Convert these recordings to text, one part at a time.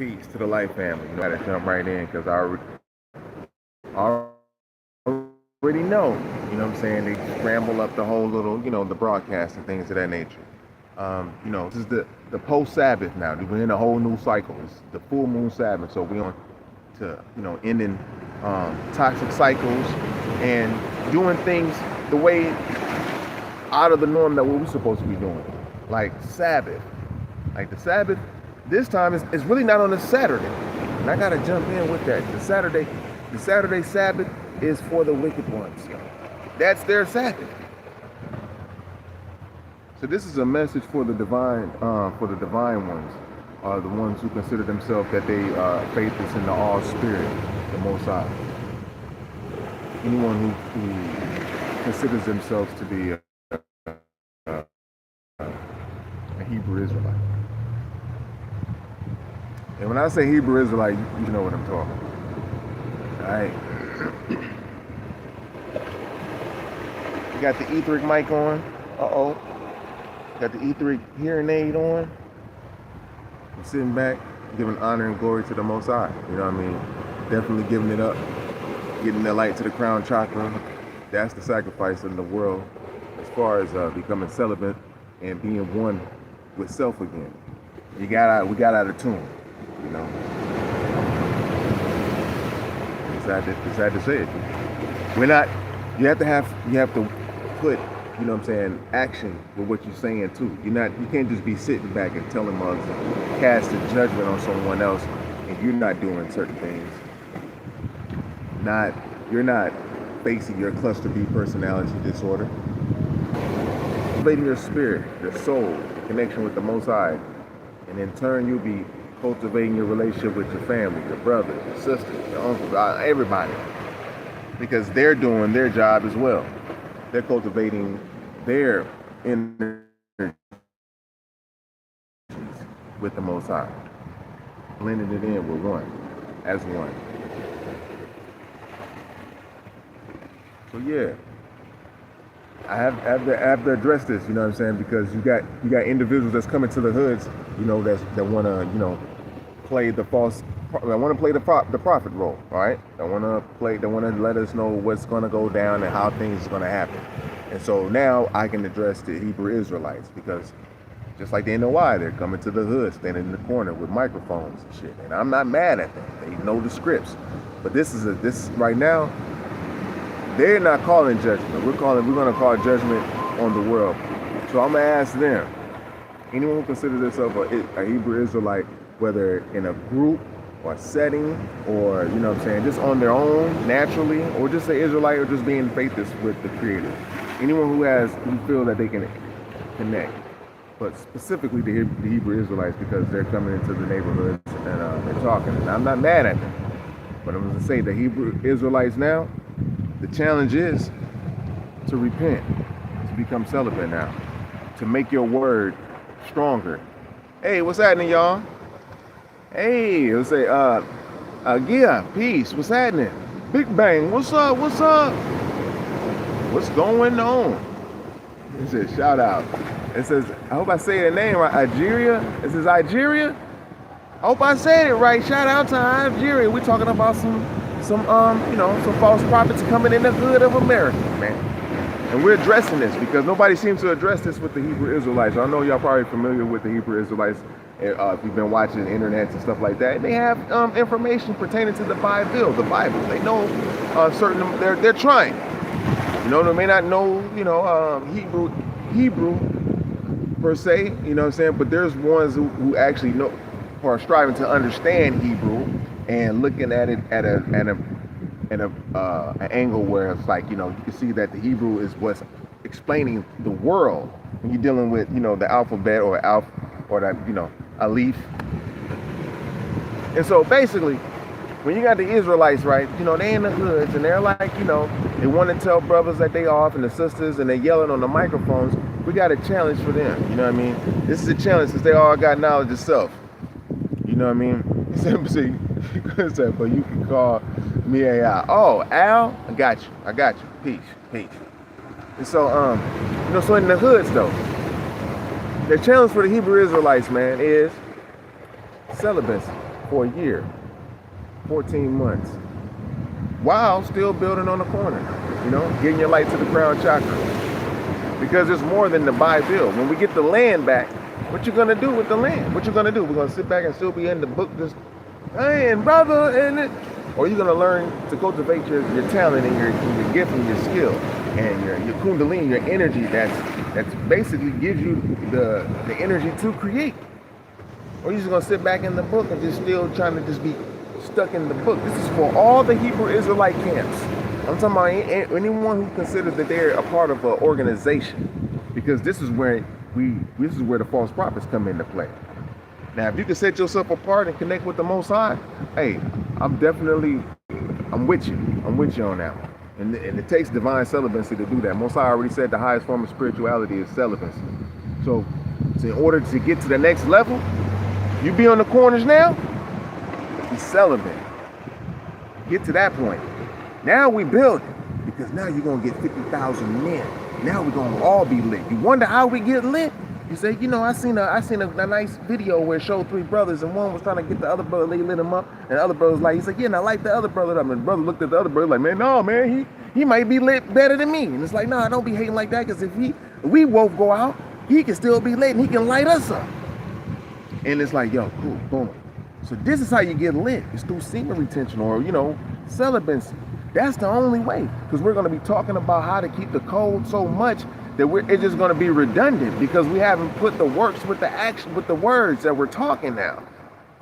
Peace to the life family. You gotta jump right in because I already know. You know what I'm saying? They scramble up the whole little, the broadcast and things of that nature. This is the post-Sabbath now. We're in a whole new cycle. It's the full moon Sabbath. So we're on to, ending toxic cycles and doing things the way out of the norm that we're supposed to be doing. Like Sabbath. Like the Sabbath, this time is really not on a Saturday. And I gotta jump in with that. The Saturday Sabbath is for the wicked ones. That's their Sabbath. So this is a message for the divine ones, the ones who consider themselves that they faithless in the all spirit, the Most High. Anyone who considers themselves to be a Hebrew Israelite. And when I say Hebrew Israelite, you know what I'm talking about. Alright. You got the etheric mic on. Got the etheric hearing aid on. I'm sitting back, giving honor and glory to the Most High. You know what I mean? Definitely giving it up. Getting the light to the crown chakra. That's the sacrifice in the world as far as becoming celibate and being one with self again. We got out of tune. It's sad to say it. You have to put, action with what you're saying too. You can't just be sitting back and telling mugs and casting judgment on someone else and you're not doing certain things. You're not facing your cluster B personality disorder. Cultivating your spirit, your soul, the connection with the Most High, and in turn you'll be cultivating your relationship with your family, your brothers, your sisters, your uncles, everybody. Because they're doing their job as well. They're cultivating their inner with the Most High. Blending it in with one, as one. So yeah. I have to address this, you know what I'm saying? Because you got individuals that's coming to the hoods, that want to, play the false, that want to play the prophet role, all right? They want to let us know what's going to go down and how things are going to happen. And so now I can address the Hebrew Israelites because just like the NOI, they're coming to the hood, standing in the corner with microphones and shit. And I'm not mad at them. They know the scripts. But this right now, they're not calling judgment. We're going to call judgment on the world. So I'm going to ask them, anyone who considers themselves a Hebrew Israelite, whether in a group or setting or, just on their own, naturally, or just an Israelite or just being faithless with the Creator. Anyone who feel that they can connect. But specifically the Hebrew Israelites because they're coming into the neighborhoods and they're talking. And I'm not mad at them. But I'm going to say the Hebrew Israelites now, the challenge is to repent, to become celibate now, to make your word stronger. Hey, what's happening, y'all? Hey, let's say, yeah, peace, what's happening? Big Bang, what's up? What's going on? It says, shout out. It says, I hope I say the name right, Algeria. It says Algeria. I hope I said it right. Shout out to Algeria. We're talking about some false prophets coming in the hood of America, man. And we're addressing this because nobody seems to address this with the Hebrew Israelites. I know y'all probably familiar with the Hebrew Israelites if you've been watching the internet and stuff like that. They have information pertaining to the Bible. They know they're trying. They may not know, Hebrew per se, you know what I'm saying? But there's ones who actually know, who are striving to understand Hebrew and looking at it at an angle where it's like, you can see that the Hebrew is what's explaining the world when you're dealing with, the alphabet or that, Aleph. And so basically, when you got the Israelites, right, they in the hoods and they're like, they want to tell brothers that they off and the sisters and they're yelling on the microphones. We got a challenge for them, you know what I mean? This is a challenge since they all got knowledge of self. You know what I mean? So you can call me Al. Oh, Al, I got you. Peace. And so, so in the hoods though, the challenge for the Hebrew Israelites, man, is celibacy. for a year, 14 months, while still building on the corner, you know, getting your light to the crown chakra. Because there's more than the buy build. When we get the land back, what you gonna do with the land? What you gonna do? We're gonna sit back and still be in the book just, hey, and brother, and it. Or you're gonna learn to cultivate your talent and your gift and your skill and your kundalini, your energy that's basically gives you the energy to create. Or you're just gonna sit back in the book and just still trying to just be stuck in the book. This is for all the Hebrew Israelite camps. I'm talking about anyone who considers that they're a part of an organization, because this is where the false prophets come into play. Now, if you can set yourself apart and connect with the Most High, hey, I'm with you. I'm with you on that one. And it takes divine celibacy to do that. Most High already said the highest form of spirituality is celibacy. So in order to get to the next level, you be on the corners now, be celibate. Get to that point. Now we build it, because now you're going to get 50,000 men. Now we're going to all be lit. You wonder how we get lit? You say, you know, I seen a nice video where it showed 3 brothers, and one was trying to get the other brother, they lit him up, and the other brother was like, he said, yeah, and I like the other brother up. And the brother looked at the other brother like, man, no, man, he might be lit better than me. And it's like, nah, don't be hating like that, because if we both go out, he can still be lit and he can light us up. And it's like, yo, cool, boom. So this is how you get lit. It's through semen retention, or, you know, celibacy. That's the only way, because we're going to be talking about how to keep the code so much that it's just going to be redundant, because we haven't put the works with the action, with the words that we're talking now.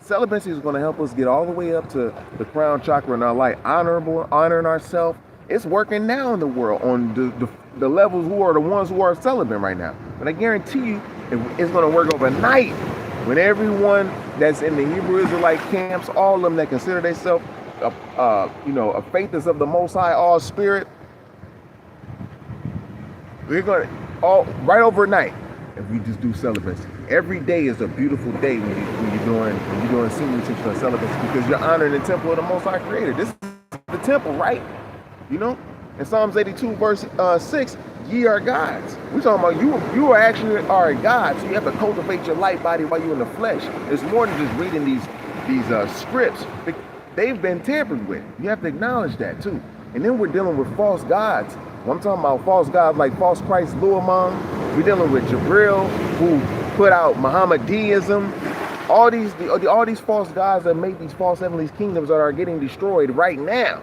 Celibacy is going to help us get all the way up to the crown chakra in our light, honoring ourselves. It's working now in the world on the levels who are the ones who are celibate right now. But I guarantee you, it's going to work overnight when everyone that's in the Hebrew Israelite camps, all of them that consider themselves a faithers of the Most High, all spirit, we're going to all right overnight if we just do celibacy. Every day is a beautiful day when you're doing semen retention or celibacy, because you're honoring the temple of the Most High Creator. This is the temple, right? You know, in Psalms 82 verse 6, ye are gods. We're talking about you are actually are a god, so you have to cultivate your light body while you're in the flesh. It's more than just reading these scripts. They've been tampered with. You have to acknowledge that too. And then we're dealing with false gods. When I'm talking about false gods like false Christ, Luamon. We're dealing with Jabril, who put out Mohammedanism. All these false gods that make these false heavenly kingdoms that are getting destroyed right now.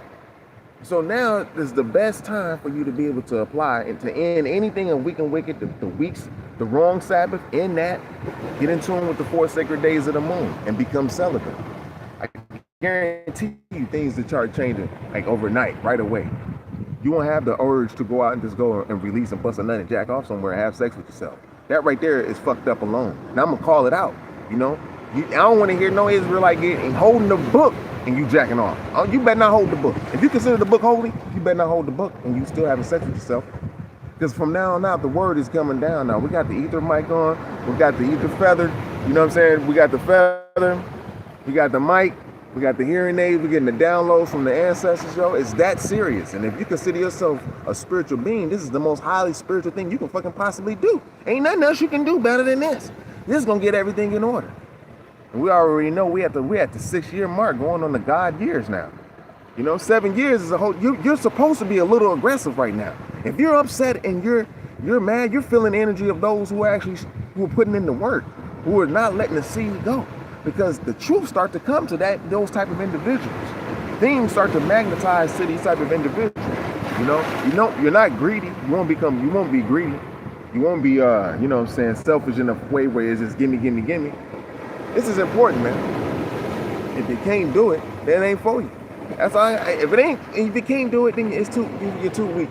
So now is the best time for you to be able to apply and to end anything in weak and wicked, the wrong Sabbath, in that, get in tune with the 4 sacred days of the moon and become celibate. I guarantee you things that start changing like overnight, right away. You won't have the urge to go out and just go and release and bust a nut and jack off somewhere and have sex with yourself. That right there is fucked up alone. Now I'm gonna call it out, you know? I don't want to hear no Israelite getting holding the book and you jacking off. You better not hold the book. If you consider the book holy, you better not hold the book and you still having sex with yourself. Because from now on out, the word is coming down now. We got the ether mic on. We got the ether feather. You know what I'm saying? We got the feather. We got the mic. We got the hearing aids. We're getting the downloads from the ancestors, yo. It's that serious. And if you consider yourself a spiritual being, this is the most highly spiritual thing you can fucking possibly do. Ain't nothing else you can do better than this. This is going to get everything in order. And we already know we're at the 6-year mark, going on the God years now. You know, 7 years is a whole, you're supposed to be a little aggressive right now. If you're upset and you're mad, you're feeling the energy of those who are putting in the work, who are not letting the seed go. Because the truth start to come to those type of individuals. Things start to magnetize to these type of individuals. You know, you're not greedy. You won't be greedy. You won't be, selfish in a way where it's just gimme, gimme, gimme. This is important, man. If you can't do it, then it ain't for you. That's all. If you can't do it, then you're too weak.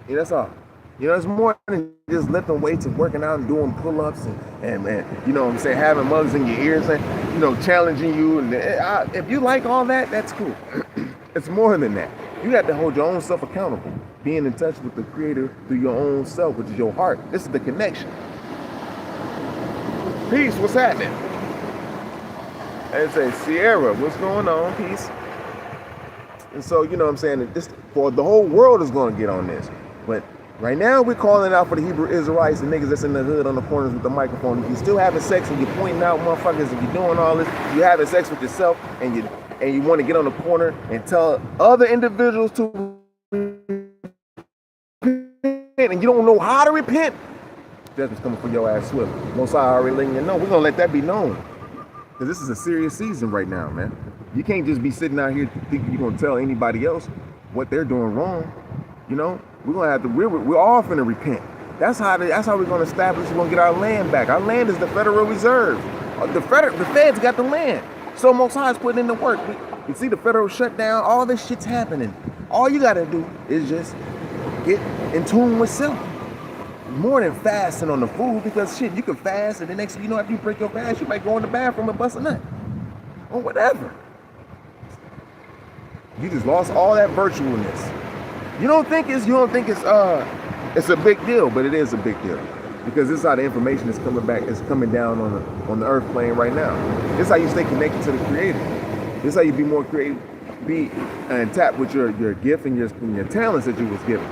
Yeah, that's all. You know, it's more than just lifting weights and working out and doing pull-ups and you know what I'm saying, having mugs in your ears and, you know, challenging you. And if you like all that, that's cool. It's more than that. You have to hold your own self accountable, being in touch with the Creator through your own self, which is your heart. This is the connection. Peace, what's happening? And say, Sierra, what's going on? Peace. And so, you know what I'm saying, this, for the whole world is going to get on this. But Right now, we're calling out for the Hebrew Israelites and niggas that's in the hood on the corners with the microphone. If you're still having sex and you're pointing out motherfuckers, if you're doing all this, you're having sex with yourself and you want to get on the corner and tell other individuals to repent and you don't know how to repent, judgment's coming for your ass swift. Most High already letting you know. We're gonna let that be known, because this is a serious season right now, man. You can't just be sitting out here thinking you're gonna tell anybody else what they're doing wrong. You know, we're gonna have to. We're all finna repent. That's how we're gonna establish. We're gonna get our land back. Our land is the Federal Reserve. The feds got the land. So Most High is putting in the work. You see the federal shutdown. All this shit's happening. All you gotta do is just get in tune with self. More than fasting on the food, because shit, you can fast and the next thing you know, after you break your fast, you might go in the bathroom and bust a nut or whatever. You just lost all that virtualness. You don't think it's a big deal, but it is a big deal, because this is how the information is coming back. It's coming down on the earth plane right now. This is how you stay connected to the Creator. This is how you be more creative, be and tap with your gift and your talents that you was given.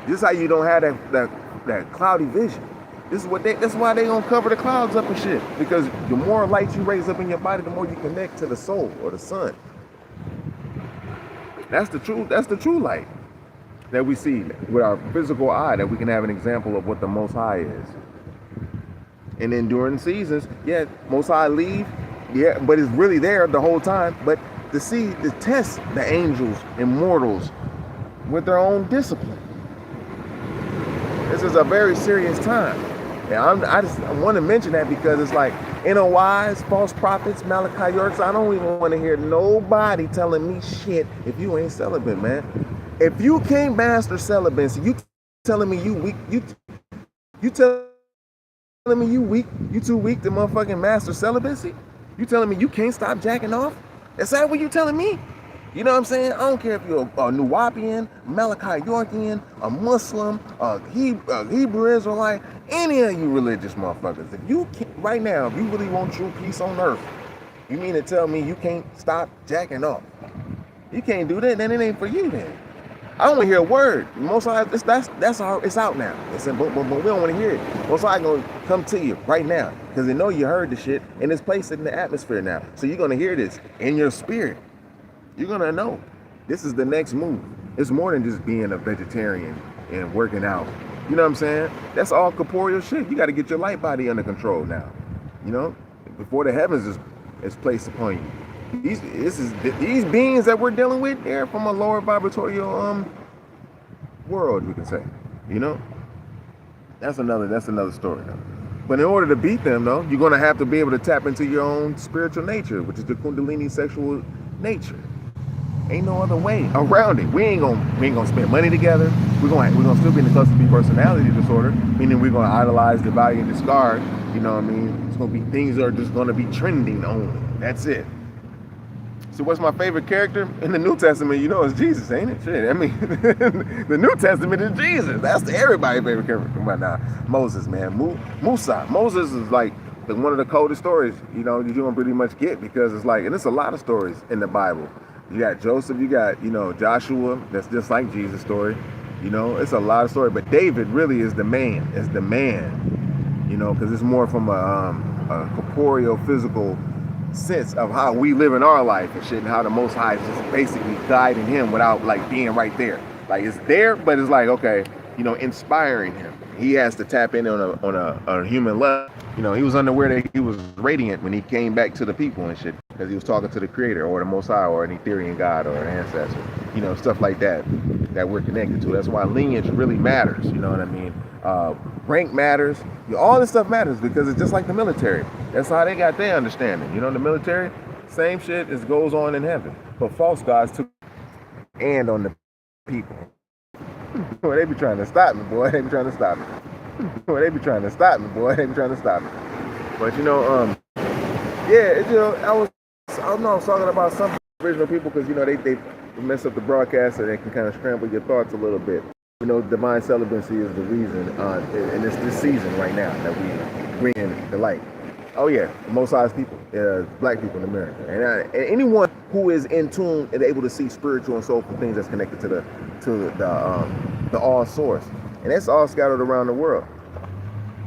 This is how you don't have that cloudy vision. That's why they gonna cover the clouds up and shit. Because the more light you raise up in your body, the more you connect to the soul or the sun. That's the true light that we see with our physical eye, that we can have an example of what the Most High is. And then during the seasons, yeah, Most High leave, yeah, but it's really there the whole time. But to test the angels and mortals with their own discipline. This is a very serious time. And I want to mention that because it's like NOIs, false prophets, Malachi Yorks. I don't even want to hear nobody telling me shit if you ain't celibate, man. If you can't master celibacy, you telling me you weak, you telling me you weak, you too weak to motherfucking master celibacy? You telling me you can't stop jacking off? Is that what you telling me? You know what I'm saying? I don't care if you're a Nuwapian, Malachi Yorkian, a Muslim, a Hebrew Israelite, any of you religious motherfuckers. If you can't, right now, if you really want true peace on earth, you mean to tell me you can't stop jacking off? You can't do that, then it ain't for you then. I don't want to hear a word. Most of it's out now. But we don't want to hear it. Most I gonna come to you right now, because they know you heard the shit and it's placed in the atmosphere now. So you're gonna hear this in your spirit. You're gonna know this is the next move. It's more than just being a vegetarian and working out. You know what I'm saying? That's all corporeal shit. You got to get your light body under control now. You know, before the heavens is placed upon you. These beings that we're dealing with, they're from a lower vibratorial world, we can say. You know, that's another story though. But in order to beat them though, you're gonna have to be able to tap into your own spiritual nature, which is the Kundalini sexual nature. Ain't no other way around it. We ain't gonna spend money together. We're gonna still be in the cluster B personality disorder, meaning we're gonna idolize, devalue, and discard. You know what I mean? It's gonna be things that are just gonna be trending only. That's it. So what's my favorite character in the New Testament? You know, it's Jesus, ain't it? Shit, I mean, the New Testament is Jesus. That's everybody's favorite character. But now, Moses, man, Musa. Moses is like one of the coldest stories, you know, that you don't pretty much get, because it's like, and it's a lot of stories in the Bible. You got Joseph, you got, you know, Joshua. That's just like Jesus' story. You know, it's a lot of story. But David really is the man. Is the man. You know, because it's more from a corporeal, physical sense of how we live in our life and shit, and how the Most High is just basically guiding him without like being right there. Like it's there, but it's like, okay, you know, inspiring him. He has to tap in on a human level. You know, he was unaware that he was radiant when he came back to the people and shit, because he was talking to the Creator or the Most High or an Etherian God or an ancestor. You know, stuff like that we're connected to. That's why lineage really matters. You know what I mean? Rank matters. All this stuff matters, because it's just like the military. That's how they got their understanding. You know, the military, same shit as goes on in heaven. But false gods took and on the people. Boy, they be trying to stop me, boy. They be trying to stop me. Boy, they be trying to stop me, boy. They be trying to stop me. But you know, yeah, you know, I was talking about some original people, because you know they mess up the broadcast, so they can kind of scramble your thoughts a little bit. You know, divine celibacy is the reason, and it's this season right now that we bring in the light. Oh yeah, Most High's people, black people in America, and anyone who is in tune and able to see spiritual and soulful things that's connected to the all source, And that's all scattered around the world.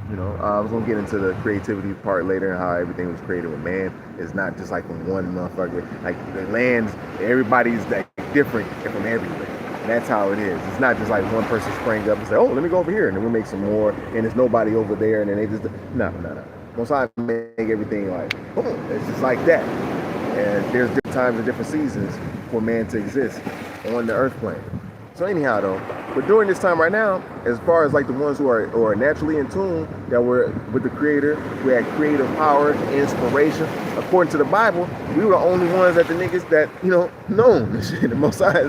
You know, I was gonna get into the creativity part later and how everything was created with man. It's not just like from one motherfucker. Like the lands, everybody's like different from everywhere. And that's how it is. It's not just like one person sprang up and say, oh, let me go over here and then we make some more and there's nobody over there and then they just no. Most I make everything like boom. It's just like that. And there's different times and different seasons for man to exist on the earth plane. So anyhow though, but during this time right now, as far as like the ones who are naturally in tune, that were with the Creator, we had creative power, inspiration. According to the Bible, we were the only ones that the niggas that, you know, known. The Most High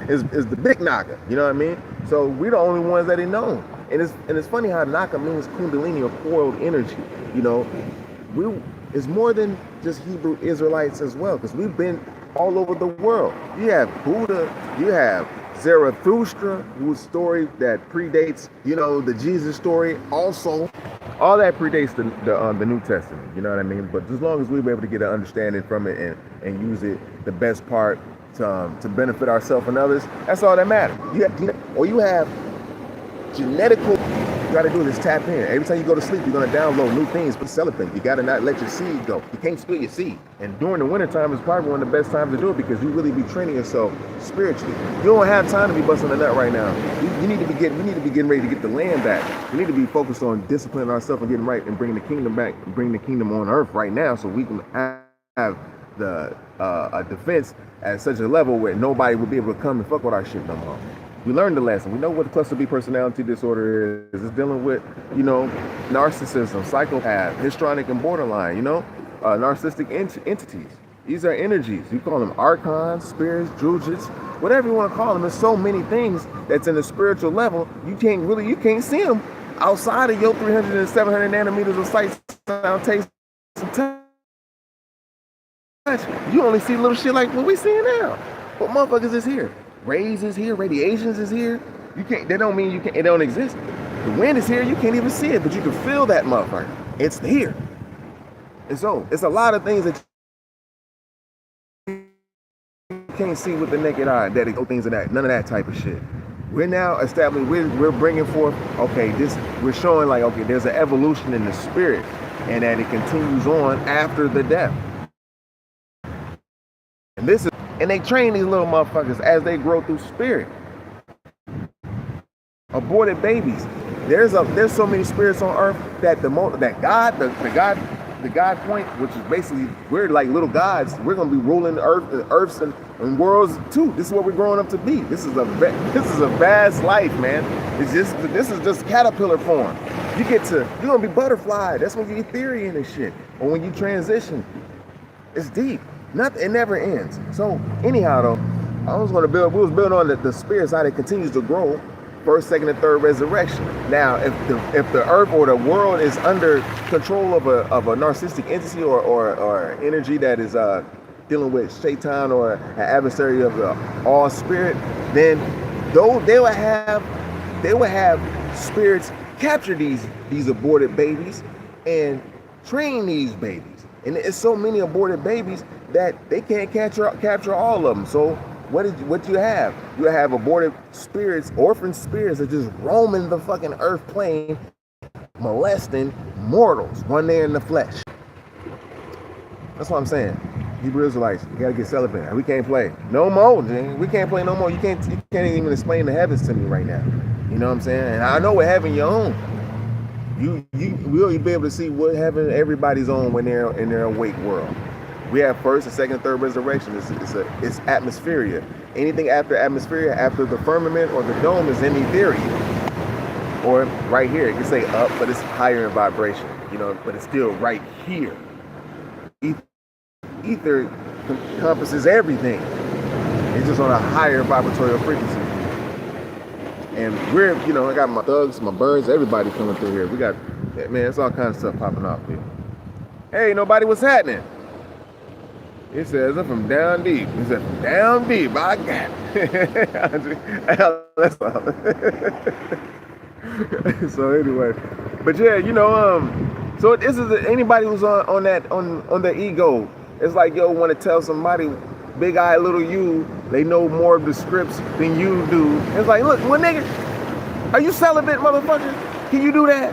is the big NAGA, you know what I mean? So we're the only ones that are known. And it's funny how NAGA means Kundalini or coiled energy, you know. It's more than just Hebrew Israelites as well, because we've been all over the world. You have Buddha, you have Zarathustra, whose story that predates, you know, the Jesus story. Also, all that predates the New Testament. You know what I mean? But as long as we were able to get an understanding from it and use it the best part to benefit ourselves and others, that's all that matters. You have genetical. You got to do is tap in. Every time you go to sleep, you're going to download new things for celibate. You got to not let your seed go. You can't spill your seed. And during the wintertime is probably one of the best times to do it because you really be training yourself spiritually. You don't have time to be busting a nut right now. We need to be getting ready to get the land back. We need to be focused on disciplining ourselves and getting right and bringing the kingdom back, and bringing the kingdom on earth right now, so we can have the a defense at such a level where nobody will be able to come and fuck with our shit no more. We learned the lesson. We know what the cluster B personality disorder is. It's dealing with, you know, narcissism, psychopath, histrionic, and borderline, you know, narcissistic entities. These are energies. You call them archons, spirits, drujits, whatever you want to call them. There's so many things that's in the spiritual level. You can't see them outside of your 300 and 700 nanometers of sight, sound, taste, and touch. You only see little shit like what we seeing now. But motherfuckers is here. Rays is here, radiations is here. You can't, that don't mean you can't, it don't exist. The wind is here, you can't even see it, but you can feel that motherfucker. It's here. And so, it's a lot of things that you can't see with the naked eye, that things of that, none of that type of shit. We're now establishing, we're bringing forth, okay, we're showing like, okay, there's an evolution in the spirit, and that it continues on after the death. And they train these little motherfuckers as they grow through spirit. Aborted babies. There's so many spirits on earth that the God point, which is basically we're like little gods. We're gonna be ruling earths and worlds too. This is what we're growing up to be. This is a vast life, man. This is just caterpillar form. You're gonna be butterfly. That's when you're Ethereal and shit. Or when you transition, it's deep. It never ends. So anyhow though, we was building on the spirit side. It continues to grow. First, second, and third resurrection. Now, if the earth or the world is under control of a narcissistic entity or energy that is dealing with Shaitan or an adversary of the all spirit, then they will have spirits capture these aborted babies and train these babies. And it's so many aborted babies that they can't capture all of them. So what you have? You have aborted spirits, orphan spirits that just roaming the fucking earth plane, molesting mortals when they're in the flesh. That's what I'm saying. Hebrew Israelites, you gotta get celibate. We can't play no more, Jane. We can't play no more. You can't even explain the heavens to me right now. You know what I'm saying? And I know what heaven you're on. You will be able to see what heaven everybody's on when they're in their awake world. We have first and second and third resurrection. It's atmosphere. Anything after atmosphere, after the firmament or the dome, is in ethereal. Or right here, it can say up, but it's higher in vibration. You know, but it's still right here. Ether encompasses everything. It's just on a higher vibratorial frequency. And we're, you know, I got my thugs, my birds, everybody coming through here. We got, man, it's all kinds of stuff popping off here. Hey, nobody, what's happening? It says, I'm from down deep. He said, from down deep, I got it. That's all. So anyway, but yeah, you know, so this is anybody who's on the ego. It's like, yo, want to tell somebody, big eye, little you, they know more of the scripts than you do. It's like, look, well, nigga, Are you celibate, motherfucker? Can you do that?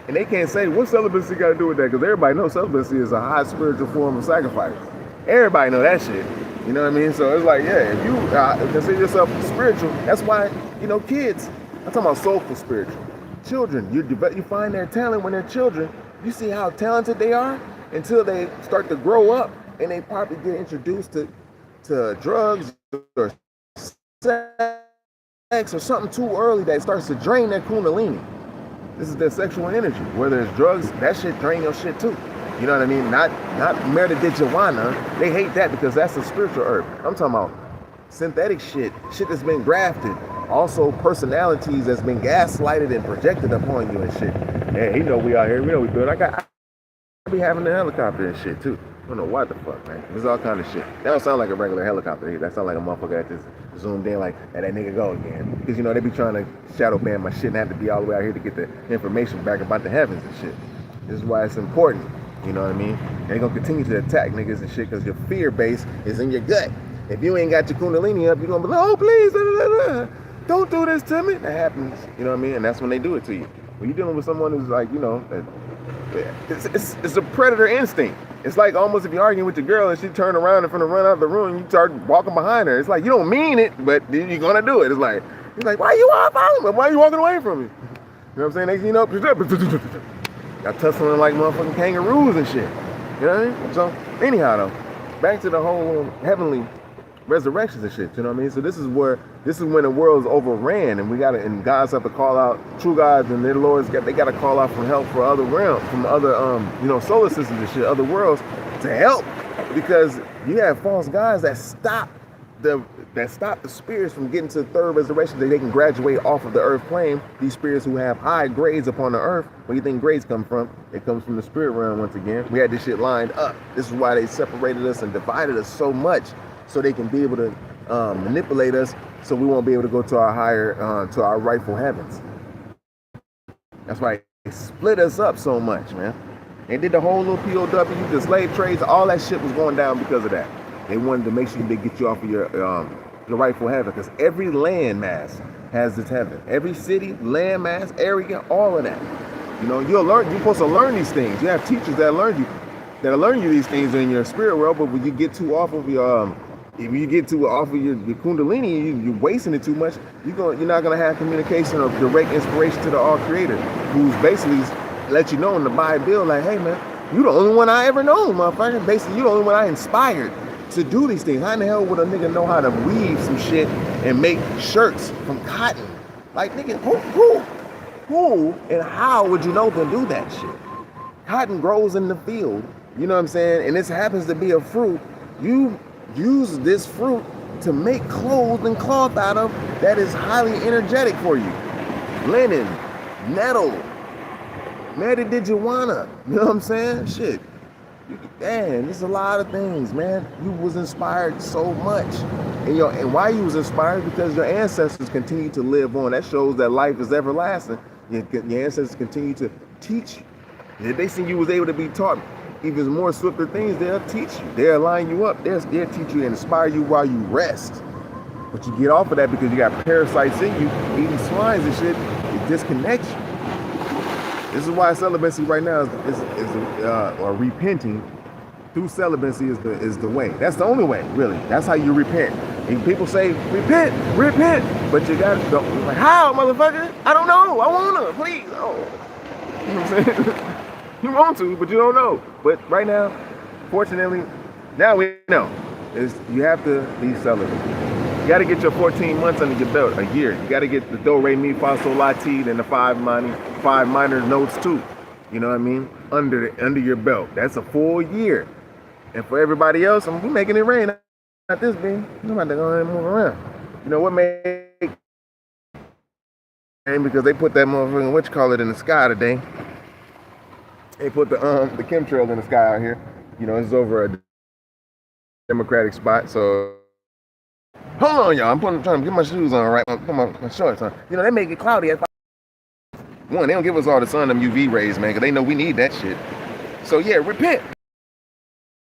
And they can't say, what celibacy got to do with that? Because everybody knows celibacy is a high spiritual form of sacrifice. Everybody know that shit. You know what I mean? So it's like, yeah, if you consider yourself spiritual, that's why, you know, kids, I'm talking about soulful spiritual. Children, you find their talent when they're children. You see how talented they are until they start to grow up and they probably get introduced to drugs or sex or something too early that starts to drain their kundalini. This is their sexual energy. Whether it's drugs, that shit drain your shit too. You know what I mean? Not marijuana. They hate that because that's a spiritual herb. I'm talking about synthetic shit that's been grafted. Also personalities that's been gaslighted and projected upon you and shit. Hey, you know we out here. We know we good. I be having a helicopter and shit too. I don't know what the fuck, man. There's all kind of shit. That don't sound like a regular helicopter. That sound like a motherfucker that just zoomed in like, hey, that nigga go again. Because, you know, they be trying to shadow ban my shit and have to be all the way out here to get the information back about the heavens and shit. This is why it's important. You know what I mean? They're going to continue to attack niggas and shit because your fear base is in your gut. If you ain't got your kundalini up, you're going to be like, oh, please, don't do this to me. That happens. You know what I mean? And that's when they do it to you. When you're dealing with someone who's like, you know, it's a predator instinct. It's like almost if you're arguing with your girl and she turn around and finna run out of the room and you start walking behind her. It's like, you don't mean it, but you're going to do it. It's like, why you following me? Why are you walking away from me? You know what I'm saying? Next thing you know, got tussling like motherfucking kangaroos and shit. You know what I mean? So, anyhow, though, back to the whole heavenly resurrections and shit. You know what I mean? So this is when the world's overran, and gods have to call out, true gods and their lords they got to call out for help for other realms, from other solar systems and shit, other worlds to help, because you have false gods that stop the spirits from getting to the third resurrection, that they can graduate off of the earth plane. These spirits who have high grades upon the earth. Where you think grades come from? It comes from the spirit realm once again. We had this shit lined up. This is why they separated us and divided us so much, so they can be able to manipulate us, so we won't be able to go to our higher, to our rightful heavens. That's why they split us up so much, man. They did the whole little POW, the slave trades, all that shit was going down because of that. They wanted to make sure they get you off of your rightful heaven, because every landmass has its heaven. Every city, landmass, area, all of that. You know, you're supposed to learn these things. You have teachers that learn you these things in your spirit world, but when you get too off of your if you get too off of your kundalini, you're wasting it too much, you're not going to have communication or direct inspiration to the all creator, who's basically let you know in the Bible, like, hey man, you the only one I ever known, motherfucker. Basically, you the only one I inspired to do these things. How in the hell would a nigga know how to weave some shit and make shirts from cotton? Like, nigga, who and how would you know to do that shit? Cotton grows in the field, you know what I'm saying? And this happens to be a fruit. You use this fruit to make clothes and cloth out of that is highly energetic for you. Linen, nettle, marijuana, you know what I'm saying? Shit. Man, there's a lot of things, man. You was inspired so much. And why you was inspired? Because your ancestors continue to live on. That shows that life is everlasting. Your ancestors continue to teach you. If they see you was able to be taught even more swifter things, they'll teach you. They'll line you up. They'll teach you and inspire you while you rest. But you get off of that because you got parasites in you, eating slimes and shit. It disconnects you. This is why celibacy right now or repenting through celibacy is the way. That's the only way, really. That's how you repent. And people say, repent, but you got to go. Like, how, motherfucker? I don't know. I want to, please. Oh. You know what I'm saying? You want to, but you don't know. But right now, fortunately, now we know. You have to be celibate. You got to get your 14 months under your belt, a year. You got to get the do, re, mi, fa, sol, la, ti, and the five minor notes too. You know what I mean? Under your belt. That's a full year. And for everybody else, we making it rain. Not this being. I'm about to go ahead and move around. You know what made? And because they put that motherfucking in the sky today. They put the chemtrails in the sky out here. You know, it's over a Democratic spot, so hold on, y'all. I'm trying to get my shoes on, right? Put my shorts on. You know, they make it cloudy. One, they don't give us all the sun, them UV rays, man, because they know we need that shit. So yeah, repent.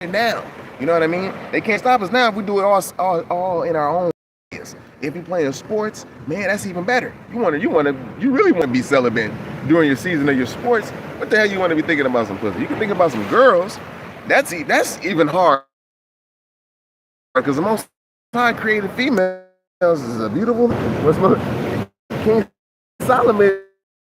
Now, you know what I mean? They can't stop us now if we do it all in our own ways. If you're playing sports, man, that's even better. You really want to be celibate during your season of your sports. What the hell you want to be thinking about some pussy? You can think about some girls. That's even hard, because the Most High created females is a beautiful. King Solomon